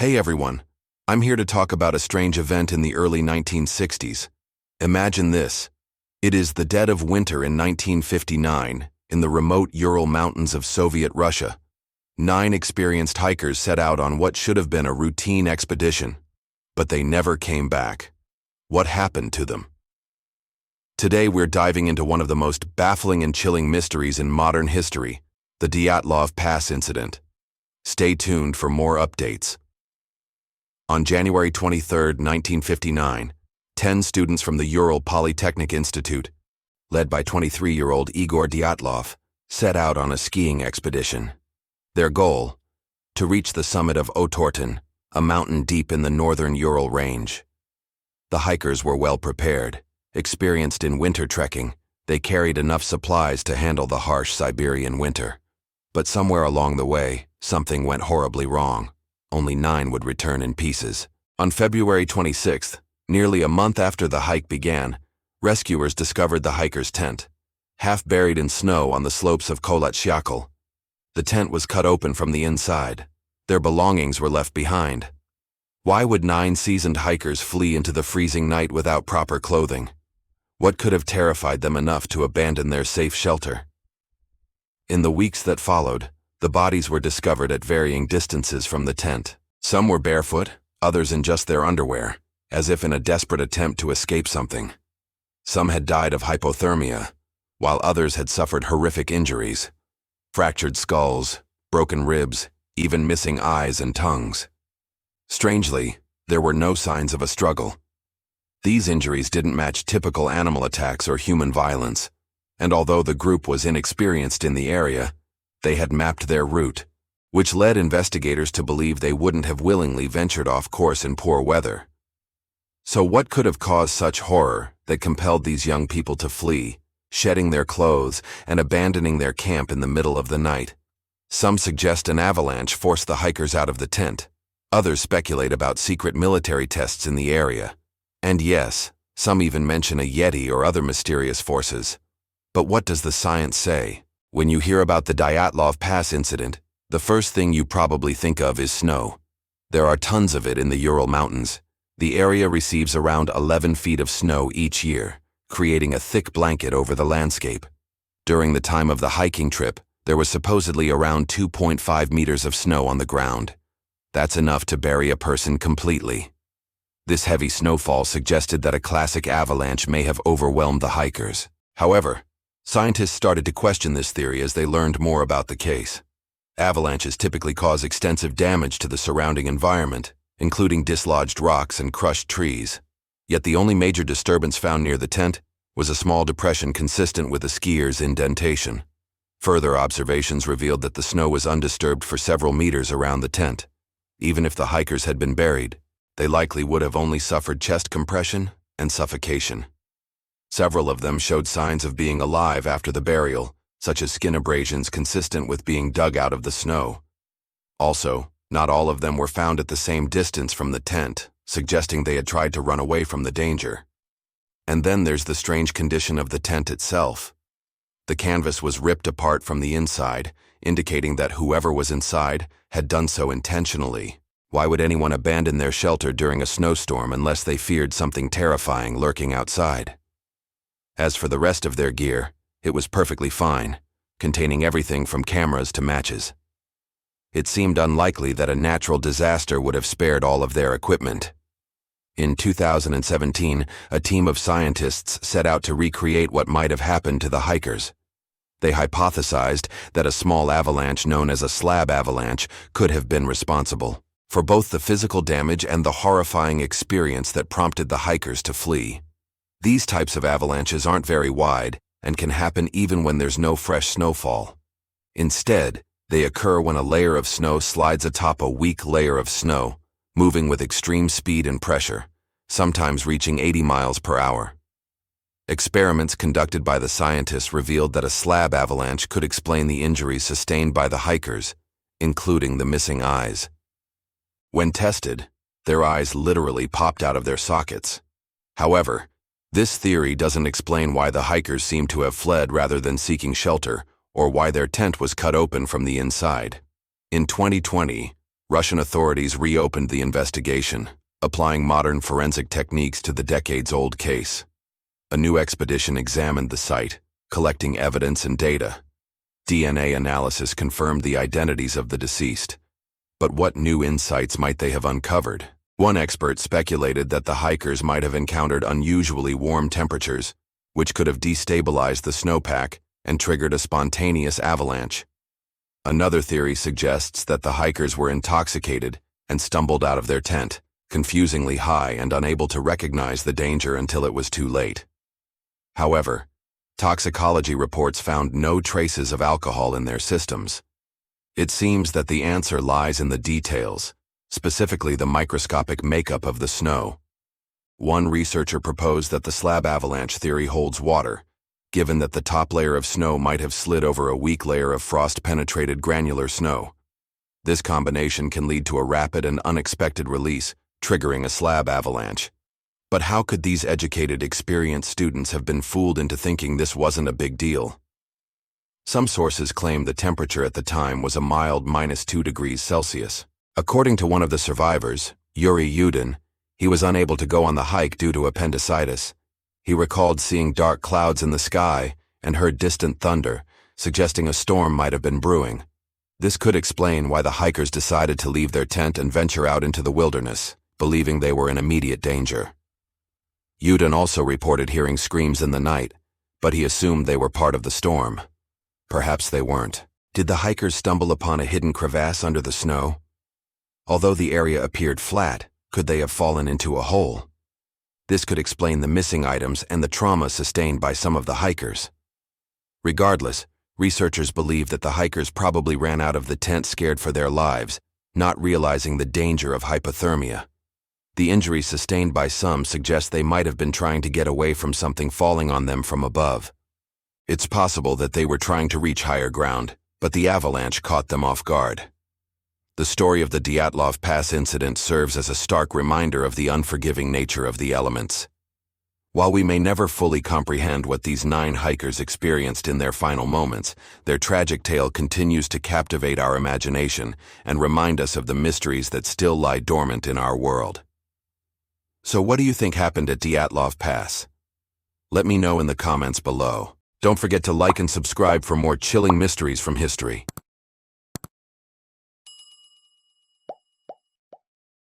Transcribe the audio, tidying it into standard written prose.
Hey everyone, I'm here to talk about a strange event in the early 1960s. Imagine this. It is the dead of winter in 1959, in the remote Ural mountains of Soviet Russia. 9 experienced hikers set out on what should have been a routine expedition, but they never came back. What happened to them? Today we're diving into one of the most baffling and chilling mysteries in modern history, the Dyatlov Pass Incident. Stay tuned for more updates. On January 23, 1959, 10 students from the Ural Polytechnic Institute, led by 23-year-old Igor Dyatlov, set out on a skiing expedition. Their goal? To reach the summit of Otorten, a mountain deep in the northern Ural range. The hikers were well prepared. Experienced in winter trekking, they carried enough supplies to handle the harsh Siberian winter. But somewhere along the way, something went horribly wrong. Only 9 would return in pieces. On February 26th, nearly a month after the hike began, rescuers discovered the hikers' tent, half buried in snow on the slopes of Kolatsyakal. The tent was cut open from the inside. Their belongings were left behind. Why would 9 seasoned hikers flee into the freezing night without proper clothing? What could have terrified them enough to abandon their safe shelter? In the weeks that followed, the bodies were discovered at varying distances from the tent. Some were barefoot, others in just their underwear, as if in a desperate attempt to escape something. Some had died of hypothermia, while others had suffered horrific injuries. Fractured skulls, broken ribs, even missing eyes and tongues. Strangely, there were no signs of a struggle. These injuries didn't match typical animal attacks or human violence, and although the group was inexperienced in the area, they had mapped their route, which led investigators to believe they wouldn't have willingly ventured off course in poor weather. So what could have caused such horror that compelled these young people to flee, shedding their clothes and abandoning their camp in the middle of the night? Some suggest an avalanche forced the hikers out of the tent. Others speculate about secret military tests in the area. And yes, some even mention a Yeti or other mysterious forces. But what does the science say? When you hear about the Dyatlov Pass incident, the first thing you probably think of is snow. There are tons of it in the Ural Mountains. The area receives around 11 feet of snow each year, creating a thick blanket over the landscape. During the time of the hiking trip, there was supposedly around 2.5 meters of snow on the ground. That's enough to bury a person completely. This heavy snowfall suggested that a classic avalanche may have overwhelmed the hikers. However, scientists started to question this theory as they learned more about the case. Avalanches typically cause extensive damage to the surrounding environment, including dislodged rocks and crushed trees. Yet the only major disturbance found near the tent was a small depression consistent with a skier's indentation. Further observations revealed that the snow was undisturbed for several meters around the tent. Even if the hikers had been buried, they likely would have only suffered chest compression and suffocation. Several of them showed signs of being alive after the burial, such as skin abrasions consistent with being dug out of the snow. Also, not all of them were found at the same distance from the tent, suggesting they had tried to run away from the danger. And then there's the strange condition of the tent itself. The canvas was ripped apart from the inside, indicating that whoever was inside had done so intentionally. Why would anyone abandon their shelter during a snowstorm unless they feared something terrifying lurking outside? As for the rest of their gear, it was perfectly fine, containing everything from cameras to matches. It seemed unlikely that a natural disaster would have spared all of their equipment. In 2017, a team of scientists set out to recreate what might have happened to the hikers. They hypothesized that a small avalanche known as a slab avalanche could have been responsible for both the physical damage and the horrifying experience that prompted the hikers to flee. These types of avalanches aren't very wide and can happen even when there's no fresh snowfall. Instead, they occur when a layer of snow slides atop a weak layer of snow, moving with extreme speed and pressure, sometimes reaching 80 miles per hour. Experiments conducted by the scientists revealed that a slab avalanche could explain the injuries sustained by the hikers, including the missing eyes. When tested, their eyes literally popped out of their sockets. However, this theory doesn't explain why the hikers seem to have fled rather than seeking shelter, or why their tent was cut open from the inside. In 2020, Russian authorities reopened the investigation, applying modern forensic techniques to the decades-old case. A new expedition examined the site, collecting evidence and data. DNA analysis confirmed the identities of the deceased. But what new insights might they have uncovered? One expert speculated that the hikers might have encountered unusually warm temperatures, which could have destabilized the snowpack and triggered a spontaneous avalanche. Another theory suggests that the hikers were intoxicated and stumbled out of their tent, confusingly high and unable to recognize the danger until it was too late. However, toxicology reports found no traces of alcohol in their systems. It seems that the answer lies in the details, specifically the microscopic makeup of the snow. One researcher proposed that the slab avalanche theory holds water, given that the top layer of snow might have slid over a weak layer of frost-penetrated granular snow. This combination can lead to a rapid and unexpected release, triggering a slab avalanche. But how could these educated, experienced students have been fooled into thinking this wasn't a big deal? Some sources claim the temperature at the time was a mild -2 degrees Celsius. According to one of the survivors, Yuri Yudin, he was unable to go on the hike due to appendicitis. He recalled seeing dark clouds in the sky and heard distant thunder, suggesting a storm might have been brewing. This could explain why the hikers decided to leave their tent and venture out into the wilderness, believing they were in immediate danger. Yudin also reported hearing screams in the night, but he assumed they were part of the storm. Perhaps they weren't. Did the hikers stumble upon a hidden crevasse under the snow? Although the area appeared flat, could they have fallen into a hole? This could explain the missing items and the trauma sustained by some of the hikers. Regardless, researchers believe that the hikers probably ran out of the tent scared for their lives, not realizing the danger of hypothermia. The injuries sustained by some suggest they might have been trying to get away from something falling on them from above. It's possible that they were trying to reach higher ground, but the avalanche caught them off guard. The story of the Dyatlov Pass Incident serves as a stark reminder of the unforgiving nature of the elements. While we may never fully comprehend what these 9 hikers experienced in their final moments, their tragic tale continues to captivate our imagination and remind us of the mysteries that still lie dormant in our world. So what do you think happened at Dyatlov Pass? Let me know in the comments below. Don't forget to like and subscribe for more chilling mysteries from history.